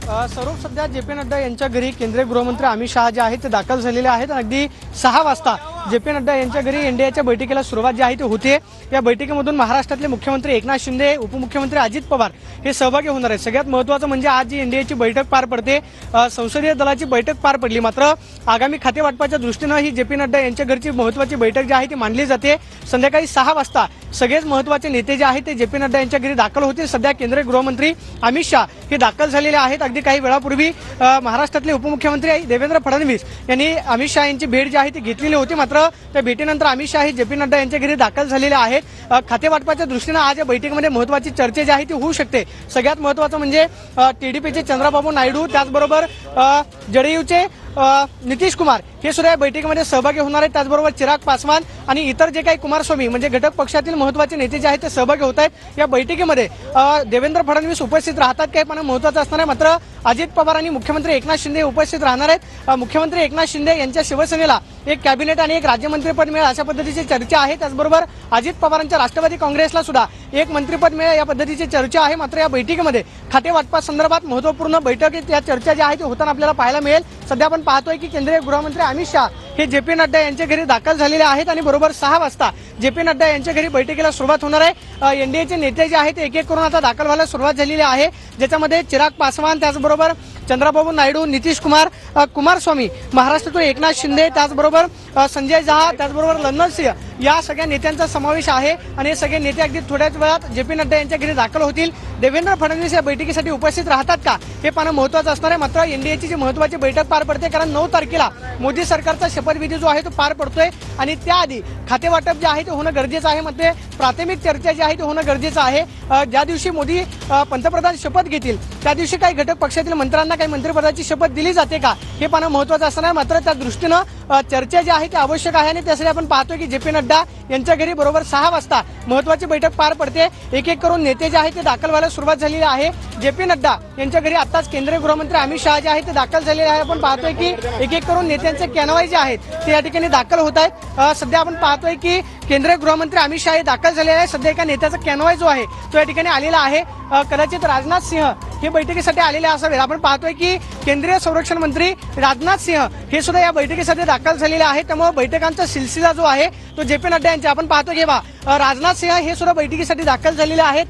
स्वरूप सध्या जे.पी. नड्डा यांच्या घरी केंद्रीय गृहमंत्री अमित शहा जे आहेत ते दाखल झालेले आहेत। अगदी 6 वाजता जे.पी. नड्डा यांच्या घरी एनडीएच्या बैठकीला सुरुवात जी आहे ती होते। या बैठकीमधून महाराष्ट्रातले मुख्यमंत्री एकनाथ शिंदे, उपमुख्यमंत्री अजित पवार हे सहभागी होणार आहेत। सगळ्यात महत्त्वाचं म्हणजे आज जी एनडीएची बैठक पार पडते, संसदीय दलाची बैठक पार पडली, मात्र आगामी खाते वाटपाच्या दृष्टीनं ही जे.पी. नड्डा यांच्या घरची महत्त्वाची बैठक जी आहे ती मांडली जाते। संध्याकाळी 6 वाजता सगळेच महत्त्वाचे नेते जे आहेत ते जे.पी. नड्डा यांच्या घरी दाखल होतील। सध्या केंद्रीय गृहमंत्री अमित शहा हे दाखल झालेले आहेत। अगदी काही वेळापूर्वी महाराष्ट्रातले उपमुख्यमंत्री देवेंद्र फडणवीस यांनी अमित शहा यांची भेट जी आहे ती घेतलेली होती, मात्र त्या भेटीनंतर अमित शहा हे जे.पी. नड्डा यांच्या घरी दाखल झालेले आहेत। खाते वाटपाच्या दृष्टीनं आज या बैठकीमध्ये महत्त्वाची चर्चा जी आहे ती होऊ शकते। सगळ्यात महत्त्वाचं म्हणजे टीडीपीचे चंद्राबाबू नायडू, त्याचबरोबर जदयूचे नितीश कुमार हे सुद्धा या बैठकीमध्ये सहभागी होणार आहेत। त्याचबरोबर चिराग पासवान आणि इतर जे काही कुमारस्वामी म्हणजे घटक पक्षातील महत्त्वाचे नेते जे आहेत ते सहभागी होत आहेत। या बैठकीमध्ये देवेंद्र फडणवीस उपस्थित राहतात काही पण महत्त्वाचं असणार आहे, मात्र अजित पवार आणि मुख्यमंत्री एकनाथ शिंदे उपस्थित राहणार आहेत। मुख्यमंत्री एकनाथ शिंदे यांच्या शिवसेनेला एक कॅबिनेट आणि एक राज्यमंत्रीपद मिळेल अशा पद्धतीची चर्चा आहे। त्याचबरोबर अजित पवारांच्या राष्ट्रवादी काँग्रेसला सुद्धा एक मंत्रिपद मिळेल या पद्धतीची चर्चा आहे। मात्र या बैठकीमध्ये खाते वाटपासंदर्भात महत्त्वपूर्ण बैठकीत या चर्चा जी आहे ती होताना आपल्याला पाहायला मिळेल। सध्या आपण पाहतोय की केंद्रीय गृहमंत्री अमित शहा हे जे.पी. नड्डा यांच्या घरी दाखल झालेले आहेत आणि बरोबर 6 वाजता जे.पी. नड्डा यांच्या घरी बैठकीला सुरुवात होणार आहे। एनडीएचे नेते जे आहेत एक एक करून आता दाखल व्हायला सुरुवात झालेली आहे, ज्याच्यामध्ये चिराग पासवान, त्याचबरोबर चंद्राबाबू नायडू, नितीश कुमार, कुमारस्वामी, महाराष्ट्रातून एकनाथ शिंदे, त्याचबरोबर संजय झा, त्याचबरोबर ललन सिंह या सगळ्या नेत्यांचा समावेश आहे। आणि हे सगळे नेते अगदी थोड्याच वेळात जे.पी. नड्डा यांच्या घरी दाखल होतील। देवेंद्र फडणवीस या बैठकीसाठी उपस्थित राहतात का हे पाहणं महत्त्वाचं असणार आहे। मात्र एनडीएची जी महत्त्वाची बैठक पार पडते, कारण 9 तारखेला मोदी सरकारचा शपथविधी जो आहे तो पार पडतोय आणि त्याआधी खाते वाटप जे आहे ते होणं गरजेचं आहे। मध्ये प्राथमिक चर्चा जी आहे ते होणं गरजेचं आहे। ज्या दिवशी मोदी पंतप्रधान शपथ घेतील त्या दिवशी काही घटक पक्षातील मंत्र्यांना काही मंत्रिपदाची शपथ दिली जाते का हे पाहणं महत्त्वाचं असणार आहे। मात्र त्या दृष्टीनं चर्चा जी आहे ती आवश्यक आहे आणि त्यासाठी आपण पाहतोय की जे.पी. नड्डा यांच्या घरी बरोबर 6 वाजता महत्त्वाची बैठक पार पडते। एक एक करून नेते जे आहेत ते दाखल व्हायला सुरुवात झालेली आहे। जे.पी. नड्डा यांच्या घरी आताच केंद्रीय गृहमंत्री अमित शहा जे आहेत ते दाखल झालेले आहे। आपण पाहतोय की एक एक करून नेत्यांचे कॅनवाय जे आहेत ते या ठिकाणी दाखल होत आहेत। सध्या आपण पाहतोय की केंद्रीय गृहमंत्री अमित शहा हे दाखल झालेले आहे। सध्या एका नेत्याचा कॅनवाय जो आहे तो या ठिकाणी आलेला आहे। कदाचित राजनाथ सिंह हे बैठकीसाठी आलेले असावेत। आपण पाहतोय की केंद्रीय संरक्षण मंत्री राजनाथ सिंह हे सुद्धा या बैठकीसाठी दाखल झालेले आहेत। त्यामुळे बैठकांचा सिलसिला जो आहे तो जे.पी. नड्डा यांचा आपण पाहतो की राजनाथ सिंह हे सुद्धा बैठकीसाठी दाखल झालेले आहेत।